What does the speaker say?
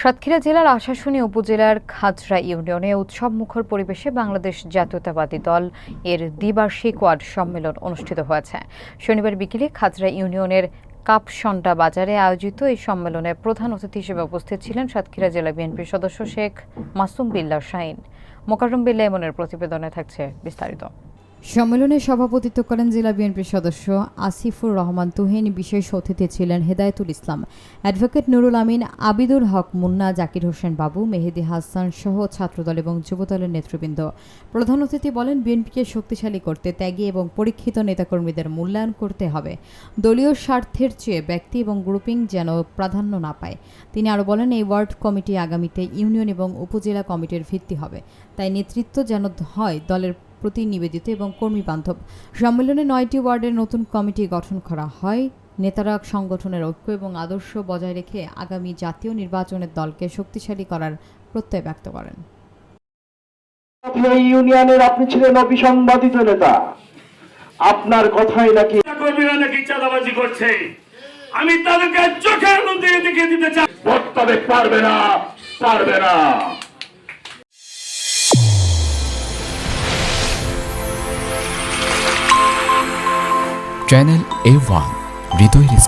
সাতক্ষীরা জেলার আশাশুনি উপজেলার খাজরা ইউনিয়নে উৎসবমুখর পরিবেশে বাংলাদেশ জাতীয়তাবাদী দল এর দ্বিবার্ষিক ওয়ার্ড সম্মেলন অনুষ্ঠিত হয়েছে। শনিবার বিকেলে খাজরা ইউনিয়নের কাপসন্ডা বাজারে আয়োজিত এই সম্মেলনে প্রধান অতিথি হিসেবে উপস্থিত ছিলেন সাতক্ষীরা জেলা বিএনপির সদস্য শেখ মাসুম বিল্লাহ শাহীন। মোকাররম বিল্লাহ এমনের প্রতিবেদনে থাকছে বিস্তারিত। সম্মেলনে সভাপতিত্ব করেন জেলা বিএনপির সদস্য আসিফুর রহমান তুহিন। বিশেষ অতিথি ছিলেন হেদায়েতুল ইসলাম, অ্যাডভোকেট নুরুল আমিন, আবিদুল হক মুন্না, জাকির হোসেন বাবু, মেহেদি হাসান সহ ছাত্রদল এবং যুবদলের নেতৃবৃন্দ। প্রধান অতিথি বলেন, বিএনপিকে শক্তিশালী করতে ত্যাগী এবং পরীক্ষিত নেতাকর্মীদের মূল্যায়ন করতে হবে। দলীয় স্বার্থের চেয়ে ব্যক্তি এবং গ্রুপিং যেন প্রাধান্য না পায়। তিনি আরও বলেন, এই ওয়ার্ড কমিটি আগামীতে ইউনিয়ন এবং উপজেলা কমিটির ভিত্তি হবে, তাই নেতৃত্ব যেন হয় দলের প্রতি নিবেদিত এবং কর্মী বান্ধব। সম্মেলনে 9টি ওয়ার্ডের নতুন কমিটি গঠন করা হয়। নেতারা সংগঠনের ঐক্য এবং আদর্শ বজায় রেখে আগামী জাতীয় নির্বাচনের দলকে শক্তিশালী করার প্রত্যয় ব্যক্ত করেন। এই ইউনিয়নের আপনি ছিলেন অবিসংবাদিত নেতা, আপনার কথাই নাকি কর্মীরা নাকি চাঁদাবাজি করছে, আমি তাদেরকে চোখের মধ্যে দেখিয়ে দিতে চাই। তবে পারবে না, পারবে না। চ্যানেল A1 হৃদয়ের